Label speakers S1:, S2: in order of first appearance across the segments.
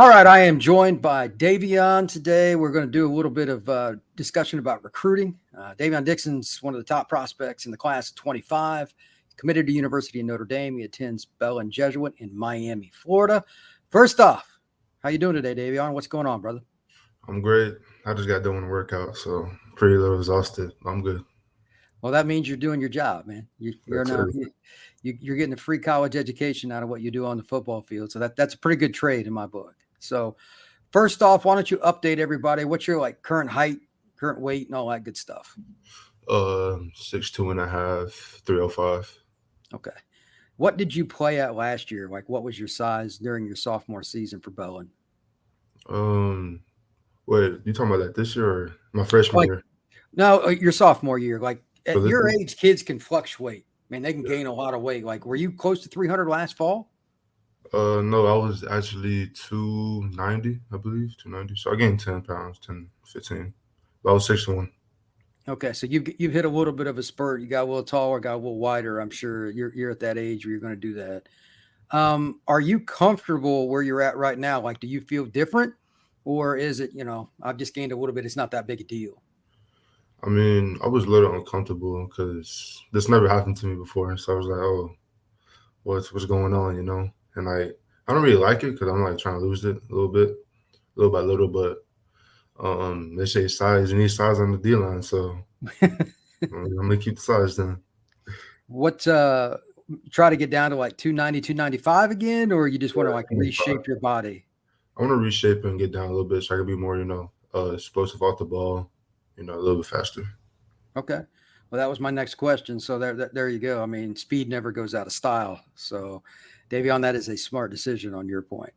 S1: All right, I am joined by Davion today. We're going to do a little bit of discussion about recruiting. Davion Dixon's one of the top prospects in the class of 25. Committed to University of Notre Dame. He attends Belen Jesuit in Miami, Florida. First off, how you doing today, Davion? What's going on, brother?
S2: I'm great. I just got done with a workout, so pretty little exhausted. I'm good.
S1: Well, that means you're doing your job, man. You're
S2: That's
S1: now
S2: it.
S1: you're getting a free college education out of what you do on the football field. So that's a pretty good trade in my book. So first off, why don't you update everybody? What's your current height, current weight, and all that good stuff?
S2: 6'2.5", 305.
S1: Okay. What did you play at last year? What was your size during your sophomore season for Belen?
S2: Um, wait, you talking about that this year or my freshman
S1: Like,
S2: year?
S1: no, your sophomore year. Like
S2: For
S1: at
S2: this
S1: your
S2: year?
S1: age, kids can fluctuate. Man, they can gain a lot of weight. Like, were you close to 300 last fall?
S2: No, I was actually 290, I believe, 290. So I gained 10 pounds, 10, 15. But I was 6'1".
S1: Okay, so you've hit a little bit of a spurt. You got a little taller, got a little wider. I'm sure you're at that age where you're going to do that. Are you comfortable where you're at right now? Like, do you feel different, or is it I've just gained a little bit? It's not that big a deal.
S2: I mean, I was a little uncomfortable because this never happened to me before. So I was like, oh, what's going on, And I don't really like it because I'm like trying to lose it a little bit, little by little. But they say size, you need size on the D line, so I'm gonna keep the size then.
S1: What try to get down to like 290, 295 again, or you just want to like
S2: Yeah, 25.
S1: reshape your body?
S2: I want to reshape it and get down a little bit so I can be more, explosive off the ball, a little bit faster.
S1: Okay. Well, that was my next question. So there you go. I mean, speed never goes out of style. So, Davion, that is a smart decision on your point.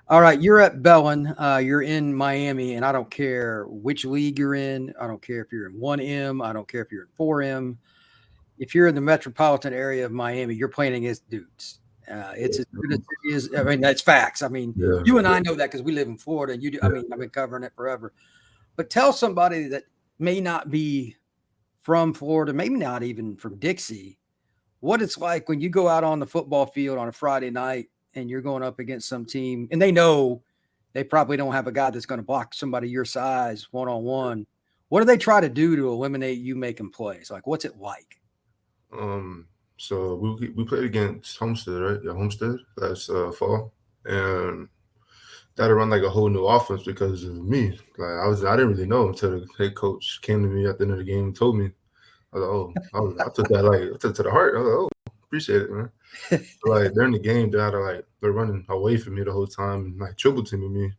S1: All right, you're at Belen. You're in Miami, and I don't care which league you're in. I don't care if you're in 1M. I don't care if you're in 4M. If you're in the metropolitan area of Miami, you're playing against dudes. It's as good as it is. I mean, that's facts. I mean,
S2: Yeah.
S1: you and I know that because we live in Florida, and you do. I
S2: Yeah.
S1: mean, I've been covering it forever. But tell somebody that may not be from Florida, maybe not even from Dixie, what it's like when you go out on the football field on a Friday night and you're going up against some team and they know they probably don't have a guy that's going to block somebody your size one on one. What do they try to do to eliminate you making plays? Like, what's it like?
S2: Um. So we played against Homestead, right? Yeah, Homestead last fall, and that run like a whole new offense because of me. I didn't really know until the head coach came to me at the end of the game and told me. I was like, oh, I took that I took it to the heart. I was like, oh, appreciate it, man. Like during the game, they're running away from me the whole time and like triple teaming me.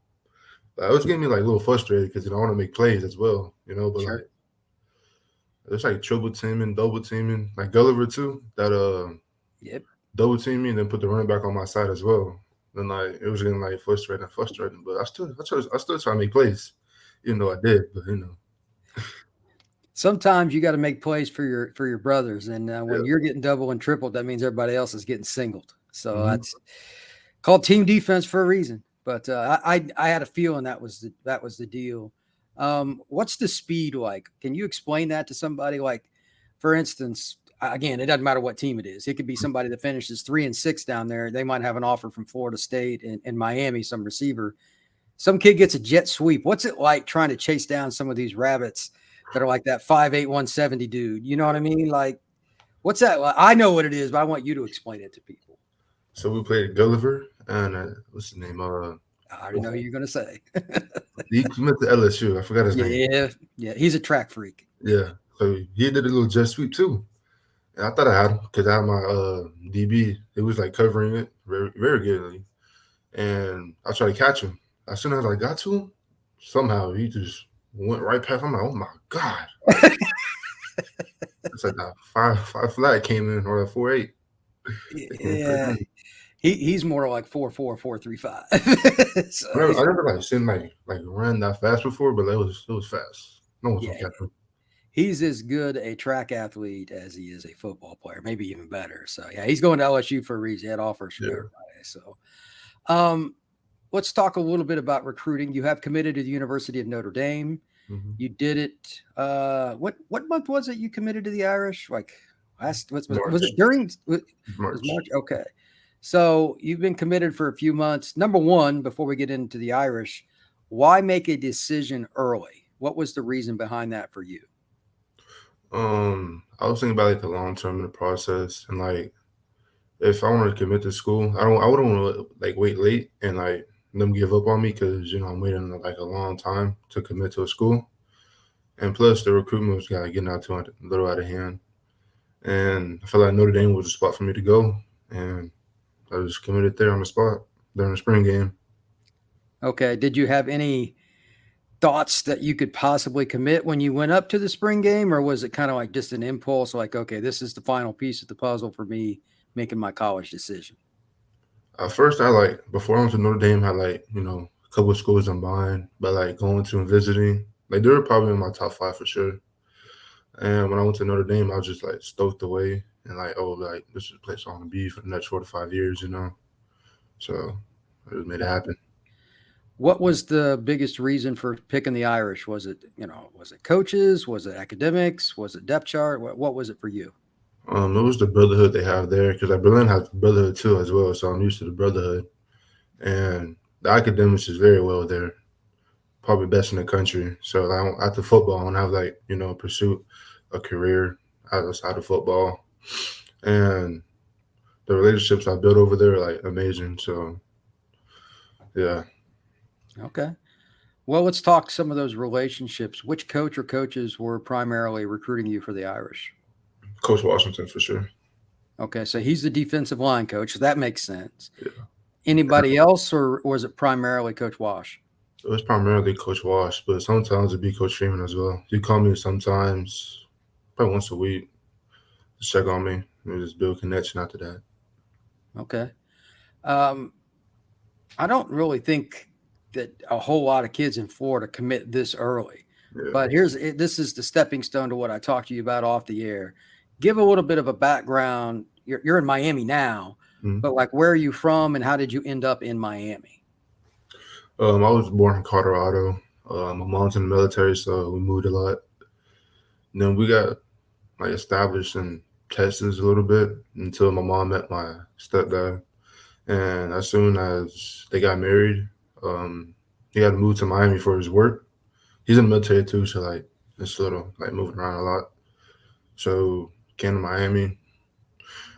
S2: Like, it was getting me like a little frustrated because I want to make plays as well, But
S1: Sure.
S2: like it's like triple teaming, double teaming, like Gulliver too. That
S1: Yep.
S2: double team me and then put the running back on my side as well. Then like it was getting like frustrating. But I still try to make plays, even though I did. But
S1: Sometimes you got to make plays for your brothers, and
S2: yeah.
S1: when you're getting double and tripled, that means everybody else is getting singled. So
S2: Mm-hmm.
S1: that's called team defense for a reason. But I had a feeling that was the deal. What's the speed like? Can you explain that to somebody? Like, for instance, again, it doesn't matter what team it is. It could be somebody that finishes 3-6 down there. They might have an offer from Florida State and Miami, some receiver. Some kid gets a jet sweep. What's it like trying to chase down some of these rabbits that are like that 5'8", 170 dude? You know what I mean? Like, what's that? I know what it is, but I want you to explain it to people.
S2: So we played Gulliver and what's his name?
S1: I already know who you're going to say.
S2: He went to LSU. I forgot his name.
S1: Yeah, yeah, he's a track freak.
S2: Yeah. So he did a little jet sweep too. And I thought I had him because I had my DB. It was like covering it very, very goodly. And I tried to catch him. As soon as I got to him, somehow he just went right past. I'm like, oh my God. It's like that five flat came in or a 4.8.
S1: Yeah, he's more like 4.4, 4.35. So
S2: I never like seen like ran that fast before, but it was fast. No one's gonna
S1: yeah,
S2: catch him.
S1: he's as good a track athlete as he is a football player, maybe even better. So yeah, he's going to LSU for a reason. He had offers from
S2: Yeah.
S1: everybody. So um, let's talk a little bit about recruiting. You have committed to the University of Notre Dame.
S2: Mm-hmm.
S1: You did it. What month was it you committed to the Irish? Like was
S2: March.
S1: it during? Was
S2: March.
S1: March? Okay. So you've been committed for a few months. Number one, before we get into the Irish, why make a decision early? What was the reason behind that for you?
S2: I was thinking about like the long term in the process, and like if I want to commit to school, I wouldn't want to like wait late and like them give up on me because I'm waiting like a long time to commit to a school, and plus the recruitment was getting out to a little out of hand, and I felt like Notre Dame was the spot for me to go, and I just committed there on the spot during the spring game.
S1: Okay. Did you have any thoughts that you could possibly commit when you went up to the spring game, or was it kind of like just an impulse, like, okay, this is the final piece of the puzzle for me making my college decision?
S2: At first, I like before I went to Notre Dame, I had like a couple of schools I'm buying, but like going to and visiting, like they were probably in my top five for sure. And when I went to Notre Dame, I was just like stoked away and like, oh, like this is the place I want to be for the next 4 to 5 years. So I just made it happen.
S1: What was the biggest reason for picking the Irish? Was it, was it coaches? Was it academics? Was it depth chart? What was it for you?
S2: It was the brotherhood they have there because like Berlin has brotherhood too as well, so I'm used to the brotherhood. And the academics is very well there, probably best in the country. So like, after football, I want to have like pursue a career outside of football, and the relationships I built over there are like amazing. So yeah.
S1: Okay. Well, let's talk some of those relationships. Which coach or coaches were primarily recruiting you for the Irish?
S2: Coach Washington for sure.
S1: Okay, so he's the defensive line coach. So that makes sense.
S2: Yeah.
S1: Anybody else, or was it primarily Coach Wash?
S2: It was primarily Coach Wash, but sometimes it'd be Coach Freeman as well. He'd call me sometimes, probably once a week, to check on me and just build connection after that.
S1: Okay. I don't really think that a whole lot of kids in Florida commit this early.
S2: Yeah.
S1: But this is the stepping stone to what I talked to you about off the air. Give a little bit of a background. You're in Miami now, but like, where are you from and how did you end up in Miami?
S2: I was born in Colorado. My mom's in the military, so we moved a lot. And then we got like established in Texas a little bit until my mom met my stepdad. And as soon as they got married, he had to move to Miami for his work. He's in the military too, so like it's a little like moving around a lot. So came to Miami.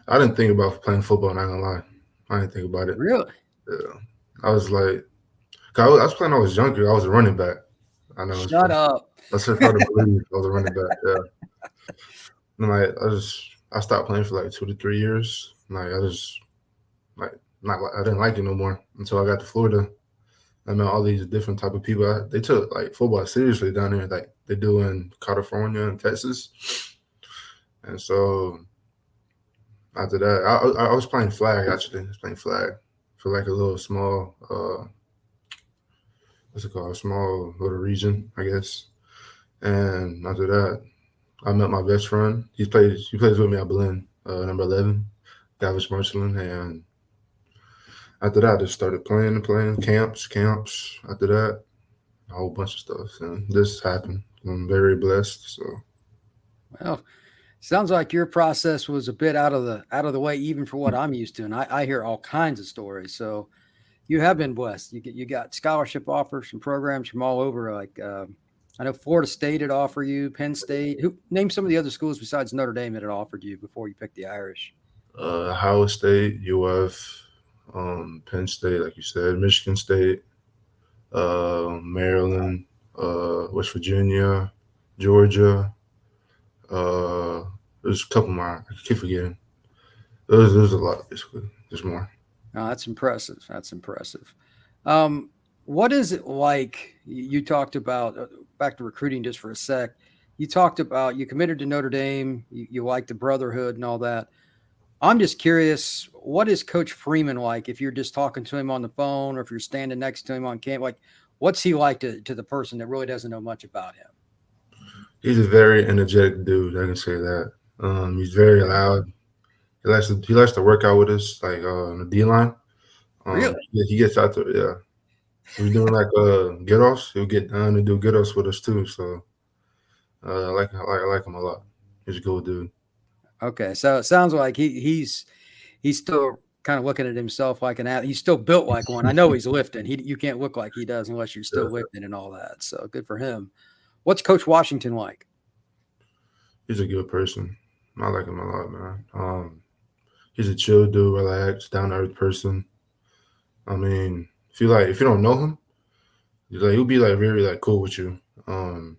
S2: I didn't think about playing football, not gonna lie. I didn't think about it.
S1: Really?
S2: Yeah. I was like, I was playing when I was younger. I was a running back. I know.
S1: Shut up.
S2: That's just hard to believe. I was a running back. Yeah. And like I stopped playing for like 2 to 3 years. Like I just like I didn't like it no more until I got to Florida. I met all these different type of people. They took like football seriously down there, like they do in California and Texas. And so after that, I was playing flag actually. I was playing flag for like a little small what's it called? A small little region, I guess. And after that, I met my best friend. He plays with me at Belen, number 11, Davion Dixon. And after that, I just started playing camps. After that, a whole bunch of stuff. And this happened. I'm very blessed. So
S1: Well, sounds like your process was a bit out of the way, even for what I'm used to. And I hear all kinds of stories. So you have been blessed. You got scholarship offers from programs from all over. Like I know Florida State had offered you, Penn State. Name some of the other schools besides Notre Dame that had offered you before you picked the Irish?
S2: Ohio State, UF, Penn State, like you said, Michigan State, Maryland, West Virginia, Georgia. There's a couple more. I keep forgetting. There's a lot, basically. There's more.
S1: Oh, that's impressive. That's impressive. What is it like? You talked about back to recruiting just for a sec. You talked about you committed to Notre Dame. You like the brotherhood and all that. I'm just curious, what is Coach Freeman like if you're just talking to him on the phone or if you're standing next to him on camp? Like, what's he like to the person that really doesn't know much about him?
S2: He's a very energetic dude. I can say that. He's very loud. He likes to work out with us, like on the D line.
S1: Really?
S2: He gets out there. Yeah. He's doing like get offs. He'll get down and do get offs with us too. So I like him a lot. He's a cool dude.
S1: Okay, so it sounds like he's still kind of looking at himself like an athlete. He's still built like one. I know he's lifting. You can't look like he does unless you're still lifting and all that. So good for him. What's Coach Washington like?
S2: He's a good person. I like him a lot, man. He's a chill dude, relaxed, down to earth person. I mean, if you don't know him, he'll be like very like cool with you. I don't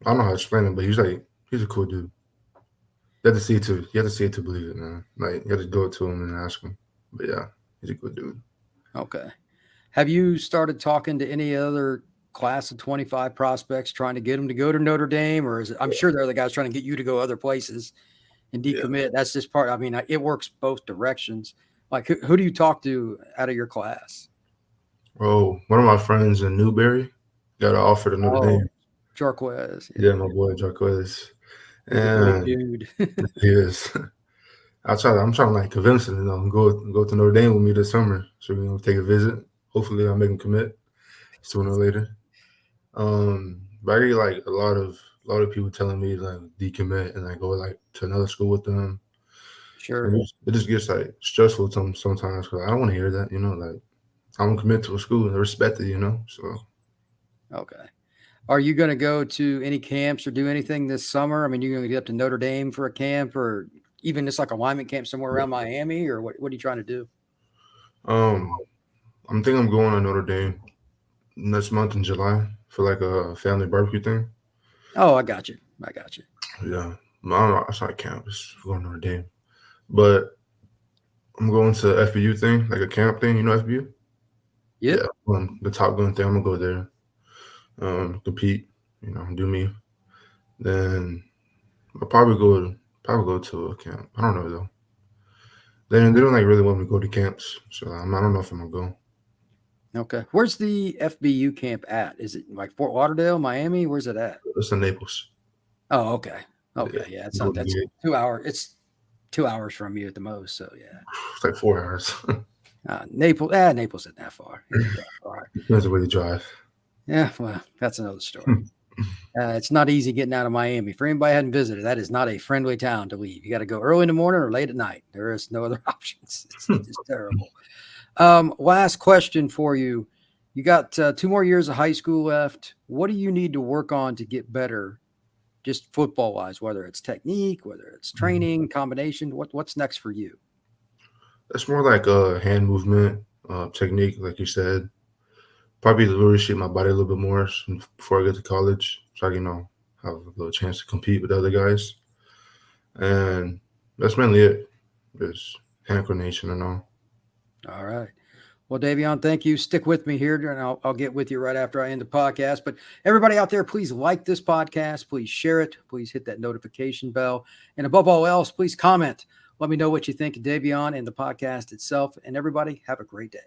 S2: know how to explain it, but he's a cool dude. You have to see it to believe it, man. Like you have to go to him and ask him. But yeah, he's a good dude.
S1: Okay. Have you started talking to any other class of 25 prospects trying to get them to go to Notre Dame, or is it, I'm sure there are the guys trying to get you to go other places and decommit? Yeah. That's just part. I mean, it works both directions. Like who do you talk to out of your class?
S2: Oh, one of my friends in Newberry got an offer to Notre Dame.
S1: Jarquez.
S2: Yeah, my boy Jarquez.
S1: He's a great dude.
S2: He is. I'm trying to like convince him, go to Notre Dame with me this summer. So take a visit. Hopefully I'll make him commit sooner or later. But I get like a lot of people telling me like decommit and I go like to another school with them.
S1: Sure.
S2: And it just gets like stressful sometimes because I don't want to hear that, like I'm gonna commit to a school and respect it, So
S1: okay. Are you going to go to any camps or do anything this summer? I mean, you're going to get up to Notre Dame for a camp or even just like a lineman camp somewhere around Miami, or what are you trying to do?
S2: I'm thinking I'm going to Notre Dame next month in July for like a family barbecue thing.
S1: Oh, I got you.
S2: Yeah. I don't know. It's not camp. It's going to Notre Dame. But I'm going to FBU thing, like a camp thing. You know FBU?
S1: Yep.
S2: Yeah. The Top Gun thing. I'm going to go there. Compete, do me. Then I'll probably go to a camp. I don't know though. They don't like really want me to go to camps, so I don't know if I'm gonna
S1: go. Okay, where's the FBU camp at? Is it like Fort Lauderdale, Miami? Where's it at?
S2: It's in Naples.
S1: Oh, okay. Yeah, it's not. That's 2 hours. It's 2 hours from you at the most. So yeah,
S2: it's like 4 hours.
S1: Naples isn't that far.
S2: Depends on where you drive.
S1: Yeah, well, that's another story. It's not easy getting out of Miami. For anybody who hadn't visited, that is not a friendly town to leave. You got to go early in the morning or late at night. There is no other options. It's just terrible. Last question for you. You got 2 more years of high school left. What do you need to work on to get better, just football-wise, whether it's technique, whether it's training, combination? What's next for you?
S2: It's more like hand movement, technique, like you said. Probably really shape my body a little bit more before I get to college, so I can, have a little chance to compete with other guys. And that's mainly it. Just hand coordination and all.
S1: All right. Well, Davion, thank you. Stick with me here, and I'll get with you right after I end the podcast. But everybody out there, please like this podcast. Please share it. Please hit that notification bell. And above all else, please comment. Let me know what you think of Davion and the podcast itself. And everybody, have a great day.